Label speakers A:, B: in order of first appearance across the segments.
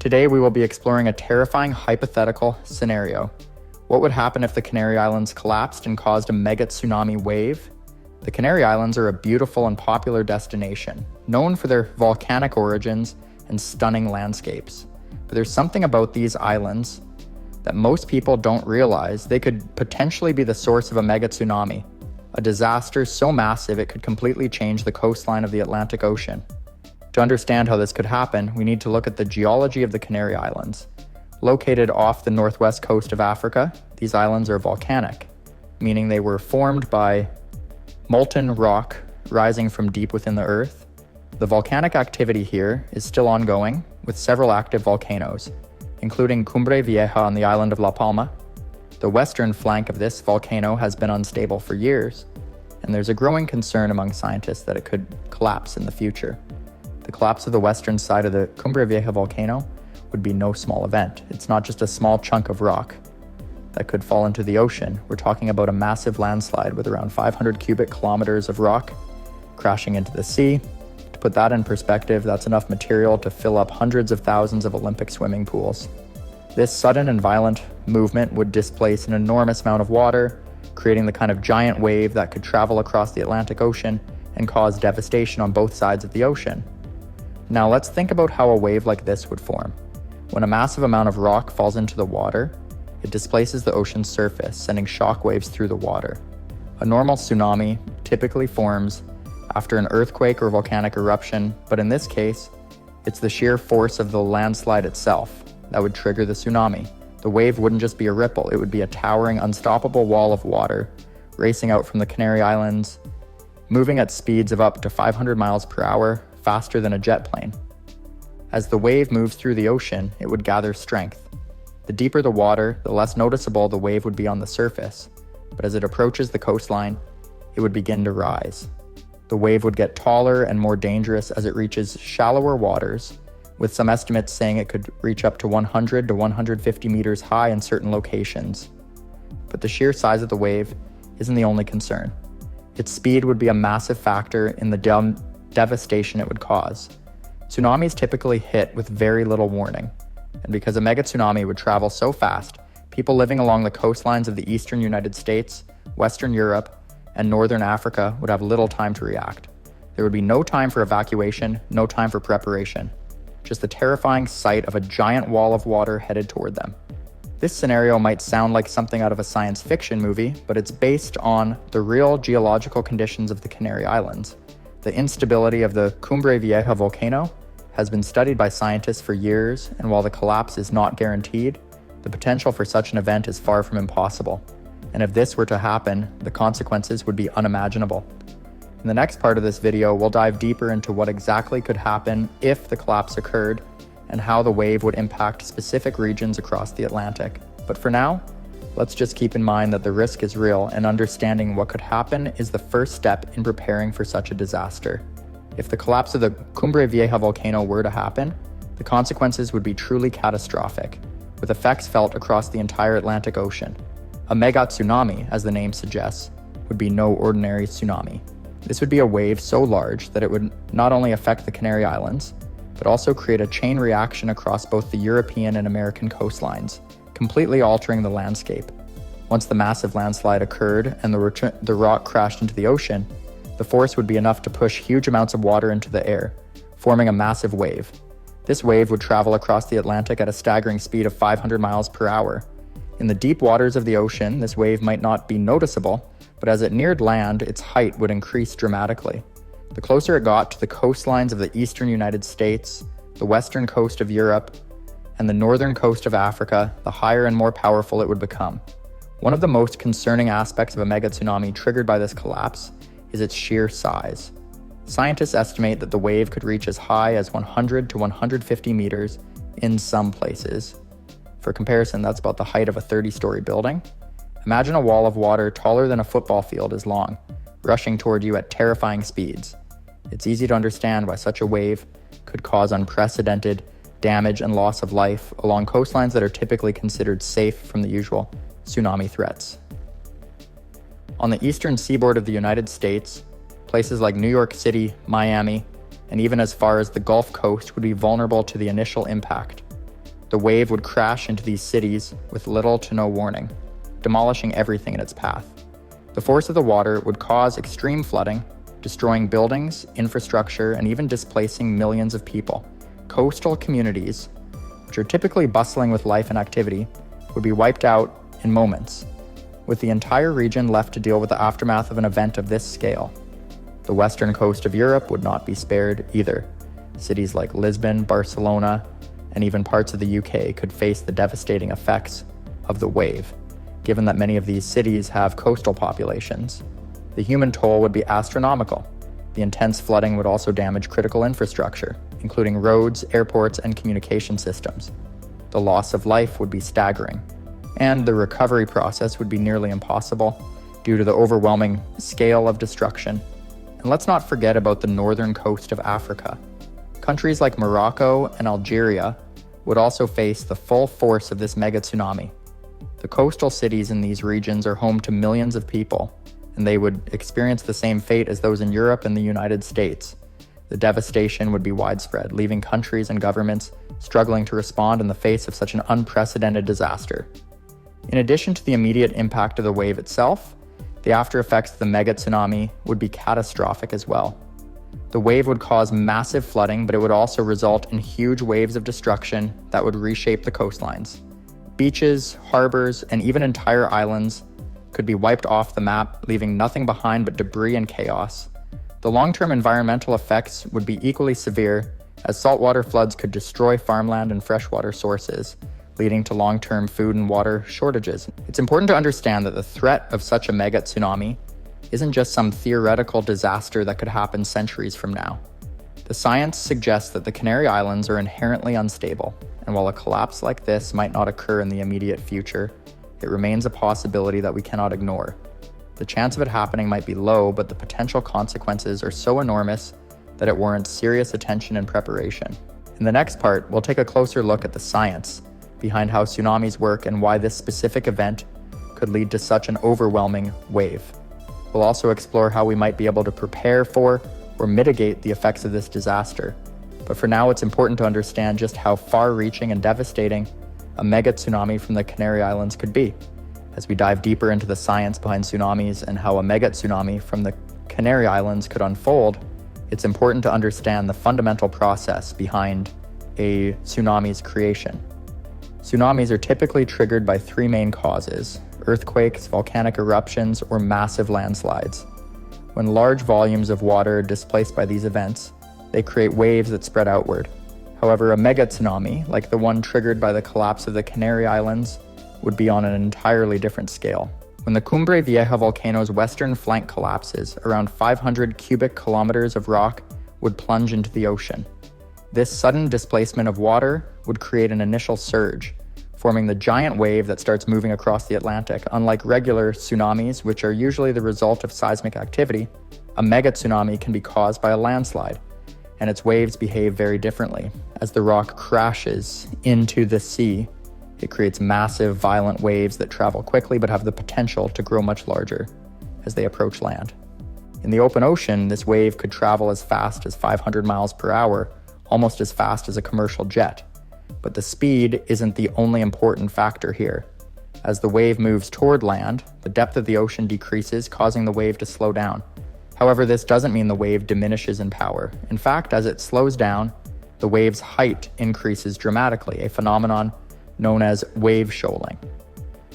A: Today we will be exploring a terrifying hypothetical scenario. What would happen if the Canary Islands collapsed and caused a mega tsunami wave? The Canary Islands are a beautiful and popular destination, known for their volcanic origins and stunning landscapes. But there's something about these islands that most people don't realize. They could potentially be the source of a mega tsunami, a disaster so massive it could completely change the coastline of the Atlantic Ocean. To understand how this could happen, we need to look at the geology of the Canary Islands. Located off the northwest coast of Africa, these islands are volcanic, meaning they were formed by molten rock rising from deep within the earth. The volcanic activity here is still ongoing, with several active volcanoes, including Cumbre Vieja on the island of La Palma. The western flank of this volcano has been unstable for years, and there's a growing concern among scientists that it could collapse in the future. The collapse of the western side of the Cumbre Vieja volcano would be no small event. It's not just a small chunk of rock that could fall into the ocean. We're talking about a massive landslide with around 500 cubic kilometers of rock crashing into the sea. To put that in perspective, that's enough material to fill up hundreds of thousands of Olympic swimming pools. This sudden and violent movement would displace an enormous amount of water, creating the kind of giant wave that could travel across the Atlantic Ocean and cause devastation on both sides of the ocean. Now let's think about how a wave like this would form. When a massive amount of rock falls into the water, it displaces the ocean's surface, sending shock waves through the water. A normal tsunami typically forms after an earthquake or volcanic eruption, but in this case, it's the sheer force of the landslide itself that would trigger the tsunami. The wave wouldn't just be a ripple, it would be a towering, unstoppable wall of water racing out from the Canary Islands, moving at speeds of up to 500 miles per hour, faster than a jet plane. As the wave moves through the ocean, it would gather strength. The deeper the water, the less noticeable the wave would be on the surface, but as it approaches the coastline, it would begin to rise. The wave would get taller and more dangerous as it reaches shallower waters, with some estimates saying it could reach up to 100 to 150 meters high in certain locations. But the sheer size of the wave isn't the only concern. Its speed would be a massive factor in the devastation it would cause. Tsunamis typically hit with very little warning, and because a mega tsunami would travel so fast, people living along the coastlines of the eastern United States, Western Europe, and Northern Africa would have little time to react. There would be no time for evacuation, no time for preparation, just the terrifying sight of a giant wall of water headed toward them. This scenario might sound like something out of a science fiction movie, but it's based on the real geological conditions of the Canary Islands. The instability of the Cumbre Vieja volcano has been studied by scientists for years, and while the collapse is not guaranteed, the potential for such an event is far from impossible. And if this were to happen, the consequences would be unimaginable. In the next part of this video, we'll dive deeper into what exactly could happen if the collapse occurred and how the wave would impact specific regions across the Atlantic. But for now, let's just keep in mind that the risk is real, and understanding what could happen is the first step in preparing for such a disaster. If the collapse of the Cumbre Vieja volcano were to happen, the consequences would be truly catastrophic, with effects felt across the entire Atlantic Ocean. A megatsunami, as the name suggests, would be no ordinary tsunami. This would be a wave so large that it would not only affect the Canary Islands, but also create a chain reaction across both the European and American coastlines, completely altering the landscape. Once the massive landslide occurred and the rock crashed into the ocean, the force would be enough to push huge amounts of water into the air, forming a massive wave. This wave would travel across the Atlantic at a staggering speed of 500 miles per hour. In the deep waters of the ocean, this wave might not be noticeable, but as it neared land, its height would increase dramatically. The closer it got to the coastlines of the eastern United States, the western coast of Europe, and the northern coast of Africa, the higher and more powerful it would become. One of the most concerning aspects of a megatsunami triggered by this collapse is its sheer size. Scientists estimate that the wave could reach as high as 100 to 150 meters in some places. For comparison, that's about the height of a 30-story building. Imagine a wall of water taller than a football field is long, rushing toward you at terrifying speeds. It's easy to understand why such a wave could cause unprecedented damage and loss of life along coastlines that are typically considered safe from the usual tsunami threats. On the eastern seaboard of the United States, places like New York City, Miami, and even as far as the Gulf Coast would be vulnerable to the initial impact. The wave would crash into these cities with little to no warning, demolishing everything in its path. The force of the water would cause extreme flooding, destroying buildings, infrastructure, and even displacing millions of people. Coastal communities, which are typically bustling with life and activity, would be wiped out in moments, with the entire region left to deal with the aftermath of an event of this scale. The western coast of Europe would not be spared either. Cities like Lisbon, Barcelona, and even parts of the UK could face the devastating effects of the wave, given that many of these cities have coastal populations. The human toll would be astronomical. The intense flooding would also damage critical infrastructure, including roads, airports, and communication systems. The loss of life would be staggering, and the recovery process would be nearly impossible due to the overwhelming scale of destruction. And let's not forget about the northern coast of Africa. Countries like Morocco and Algeria would also face the full force of this mega tsunami. The coastal cities in these regions are home to millions of people, and they would experience the same fate as those in Europe and the United States. The devastation would be widespread, leaving countries and governments struggling to respond in the face of such an unprecedented disaster. In addition to the immediate impact of the wave itself, the after effects of the mega tsunami would be catastrophic as well. The wave would cause massive flooding, but it would also result in huge waves of destruction that would reshape the coastlines. Beaches, harbors, and even entire islands could be wiped off the map, leaving nothing behind but debris and chaos. The long-term environmental effects would be equally severe, as saltwater floods could destroy farmland and freshwater sources, leading to long-term food and water shortages. It's important to understand that the threat of such a mega tsunami isn't just some theoretical disaster that could happen centuries from now. The science suggests that the Canary Islands are inherently unstable, and while a collapse like this might not occur in the immediate future, it remains a possibility that we cannot ignore. The chance of it happening might be low, but the potential consequences are so enormous that it warrants serious attention and preparation. In the next part, we'll take a closer look at the science behind how tsunamis work and why this specific event could lead to such an overwhelming wave. We'll also explore how we might be able to prepare for or mitigate the effects of this disaster. But for now, it's important to understand just how far-reaching and devastating a mega tsunami from the Canary Islands could be. As we dive deeper into the science behind tsunamis and how a mega tsunami from the Canary Islands could unfold, it's important to understand the fundamental process behind a tsunami's creation. Tsunamis are typically triggered by three main causes: earthquakes, volcanic eruptions, or massive landslides. When large volumes of water are displaced by these events, they create waves that spread outward. However, a mega tsunami, like the one triggered by the collapse of the Canary Islands, would be on an entirely different scale. When the Cumbre Vieja volcano's western flank collapses, around 500 cubic kilometers of rock would plunge into the ocean. This sudden displacement of water would create an initial surge, forming the giant wave that starts moving across the Atlantic. Unlike regular tsunamis, which are usually the result of seismic activity, a mega tsunami can be caused by a landslide, and its waves behave very differently. As the rock crashes into the sea, it creates massive, violent waves that travel quickly but have the potential to grow much larger as they approach land. In the open ocean, this wave could travel as fast as 500 miles per hour, almost as fast as a commercial jet. But the speed isn't the only important factor here. As the wave moves toward land, the depth of the ocean decreases, causing the wave to slow down. However, this doesn't mean the wave diminishes in power. In fact, as it slows down, the wave's height increases dramatically, a phenomenon known as wave shoaling.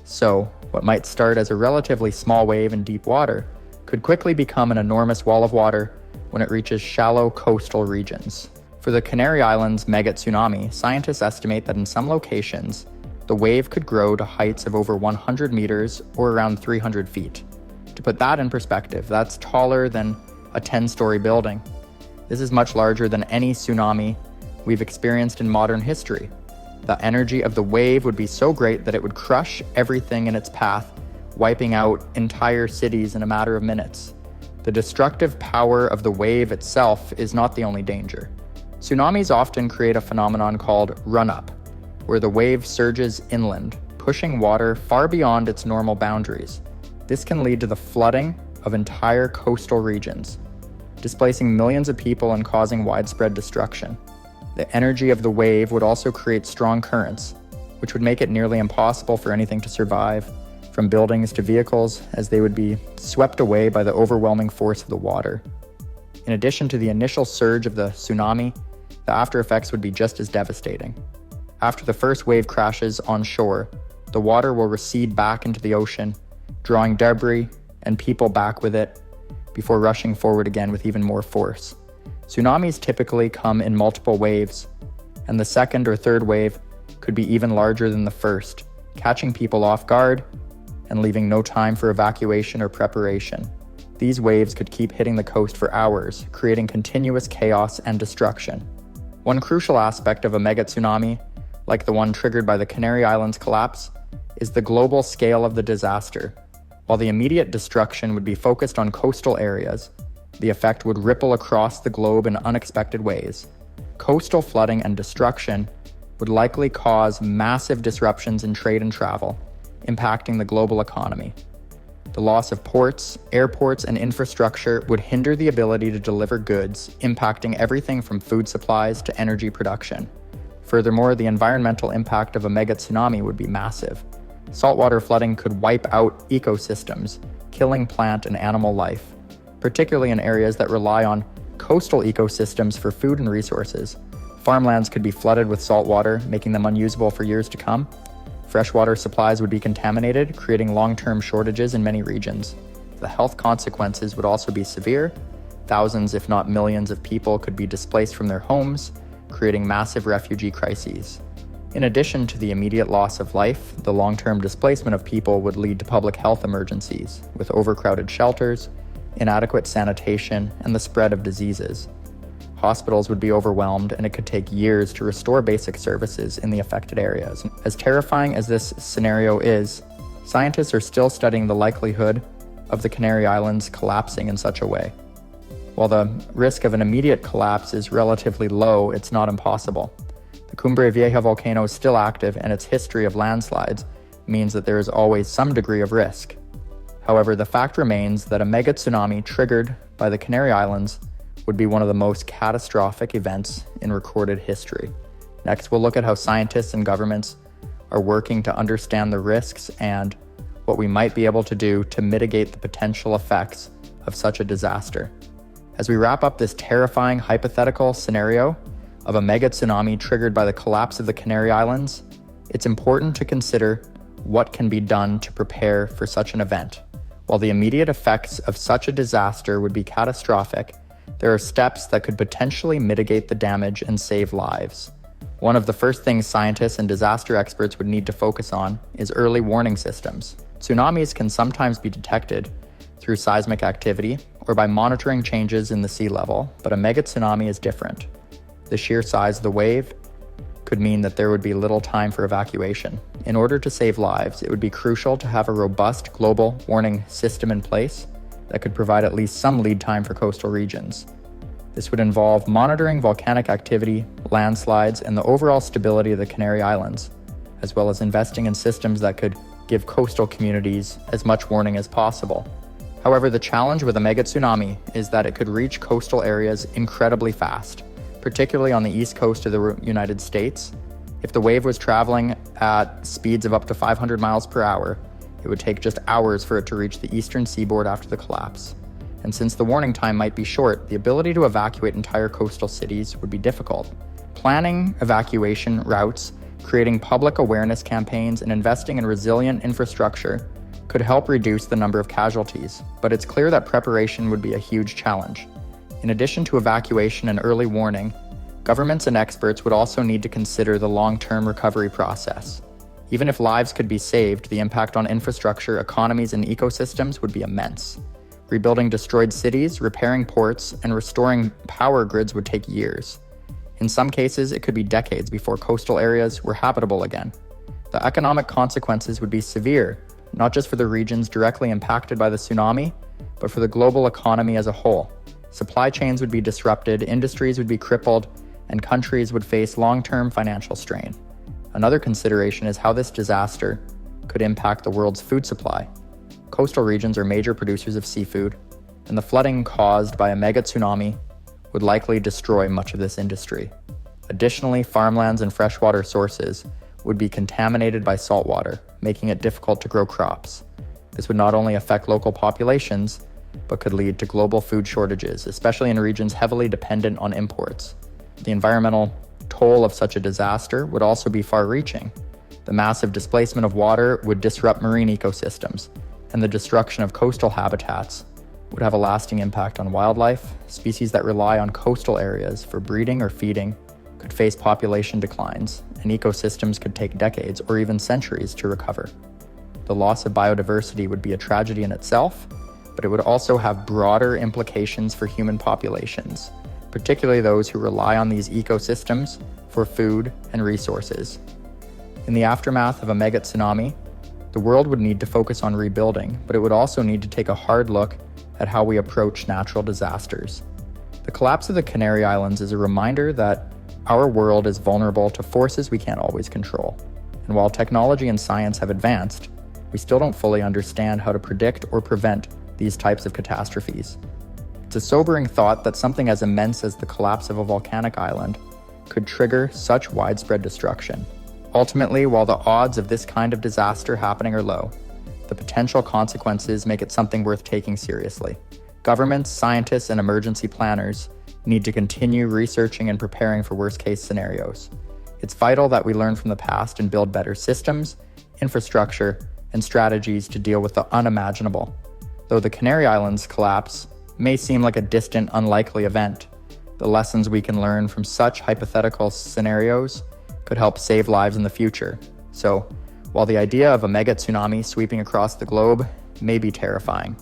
A: So, what might start as a relatively small wave in deep water could quickly become an enormous wall of water when it reaches shallow coastal regions. For the Canary Islands mega tsunami, scientists estimate that in some locations, the wave could grow to heights of over 100 meters or around 300 feet. To put that in perspective, that's taller than a 10-story building. This is much larger than any tsunami we've experienced in modern history. The energy of the wave would be so great that it would crush everything in its path, wiping out entire cities in a matter of minutes. The destructive power of the wave itself is not the only danger. Tsunamis often create a phenomenon called run-up, where the wave surges inland, pushing water far beyond its normal boundaries. This can lead to the flooding of entire coastal regions, displacing millions of people and causing widespread destruction. The energy of the wave would also create strong currents, which would make it nearly impossible for anything to survive, from buildings to vehicles, as they would be swept away by the overwhelming force of the water. In addition to the initial surge of the tsunami, the after effects would be just as devastating. After the first wave crashes on shore, the water will recede back into the ocean, drawing debris and people back with it, before rushing forward again with even more force. Tsunamis typically come in multiple waves, and the second or third wave could be even larger than the first, catching people off guard and leaving no time for evacuation or preparation. These waves could keep hitting the coast for hours, creating continuous chaos and destruction. One crucial aspect of a megatsunami, like the one triggered by the Canary Islands collapse, is the global scale of the disaster. While the immediate destruction would be focused on coastal areas, the effect would ripple across the globe in unexpected ways. Coastal flooding and destruction would likely cause massive disruptions in trade and travel, impacting the global economy. The loss of ports, airports, and infrastructure would hinder the ability to deliver goods, impacting everything from food supplies to energy production. Furthermore, the environmental impact of a megatsunami would be massive. Saltwater flooding could wipe out ecosystems, killing plant and animal life, particularly in areas that rely on coastal ecosystems for food and resources. Farmlands could be flooded with salt water, making them unusable for years to come. Freshwater supplies would be contaminated, creating long-term shortages in many regions. The health consequences would also be severe. Thousands, if not millions, of people could be displaced from their homes, creating massive refugee crises. In addition to the immediate loss of life, the long-term displacement of people would lead to public health emergencies, with overcrowded shelters, inadequate sanitation, and the spread of diseases. Hospitals would be overwhelmed, and it could take years to restore basic services in the affected areas. As terrifying as this scenario is, scientists are still studying the likelihood of the Canary Islands collapsing in such a way. While the risk of an immediate collapse is relatively low, it's not impossible. The Cumbre Vieja volcano is still active, and its history of landslides means that there is always some degree of risk. However, the fact remains that a megatsunami triggered by the Canary Islands would be one of the most catastrophic events in recorded history. Next, we'll look at how scientists and governments are working to understand the risks and what we might be able to do to mitigate the potential effects of such a disaster. As we wrap up this terrifying hypothetical scenario of a megatsunami triggered by the collapse of the Canary Islands, it's important to consider what can be done to prepare for such an event. While the immediate effects of such a disaster would be catastrophic, there are steps that could potentially mitigate the damage and save lives. One of the first things scientists and disaster experts would need to focus on is early warning systems. Tsunamis can sometimes be detected through seismic activity or by monitoring changes in the sea level, but a megatsunami is different. The sheer size of the wave could mean that there would be little time for evacuation. In order to save lives, it would be crucial to have a robust global warning system in place that could provide at least some lead time for coastal regions. This would involve monitoring volcanic activity, landslides, and the overall stability of the Canary Islands, as well as investing in systems that could give coastal communities as much warning as possible. However, the challenge with a megatsunami is that it could reach coastal areas incredibly fast, particularly on the east coast of the United States. If the wave was traveling at speeds of up to 500 miles per hour, it would take just hours for it to reach the eastern seaboard after the collapse. And since the warning time might be short, the ability to evacuate entire coastal cities would be difficult. Planning evacuation routes, creating public awareness campaigns, and investing in resilient infrastructure could help reduce the number of casualties, but it's clear that preparation would be a huge challenge. In addition to evacuation and early warning, governments and experts would also need to consider the long-term recovery process. Even if lives could be saved, the impact on infrastructure, economies, and ecosystems would be immense. Rebuilding destroyed cities, repairing ports, and restoring power grids would take years. In some cases, it could be decades before coastal areas were habitable again. The economic consequences would be severe, not just for the regions directly impacted by the tsunami, but for the global economy as a whole. Supply chains would be disrupted, industries would be crippled, and countries would face long-term financial strain. Another consideration is how this disaster could impact the world's food supply. Coastal regions are major producers of seafood, and the flooding caused by a megatsunami would likely destroy much of this industry. Additionally, farmlands and freshwater sources would be contaminated by saltwater, making it difficult to grow crops. This would not only affect local populations, but could lead to global food shortages, especially in regions heavily dependent on imports. The environmental toll of such a disaster would also be far-reaching. The massive displacement of water would disrupt marine ecosystems, and the destruction of coastal habitats would have a lasting impact on wildlife. Species that rely on coastal areas for breeding or feeding could face population declines, and ecosystems could take decades or even centuries to recover. The loss of biodiversity would be a tragedy in itself, but it would also have broader implications for human populations, particularly those who rely on these ecosystems for food and resources. In the aftermath of a mega tsunami, the world would need to focus on rebuilding, but it would also need to take a hard look at how we approach natural disasters. The collapse of the Canary Islands is a reminder that our world is vulnerable to forces we can't always control. And while technology and science have advanced, we still don't fully understand how to predict or prevent these types of catastrophes. It's a sobering thought that something as immense as the collapse of a volcanic island could trigger such widespread destruction. Ultimately, while the odds of this kind of disaster happening are low, the potential consequences make it something worth taking seriously. Governments, scientists, and emergency planners need to continue researching and preparing for worst-case scenarios. It's vital that we learn from the past and build better systems, infrastructure, and strategies to deal with the unimaginable. Though the Canary Islands collapse may seem like a distant, unlikely event, the lessons we can learn from such hypothetical scenarios could help save lives in the future. So, while the idea of a mega tsunami sweeping across the globe may be terrifying,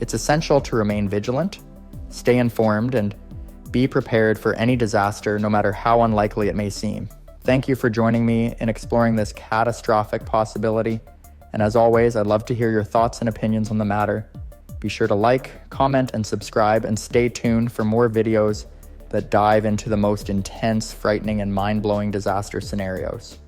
A: it's essential to remain vigilant, stay informed, and be prepared for any disaster, no matter how unlikely it may seem. Thank you for joining me in exploring this catastrophic possibility. And as always, I'd love to hear your thoughts and opinions on the matter. Be sure to like, comment, and subscribe, and stay tuned for more videos that dive into the most intense, frightening, and mind-blowing disaster scenarios.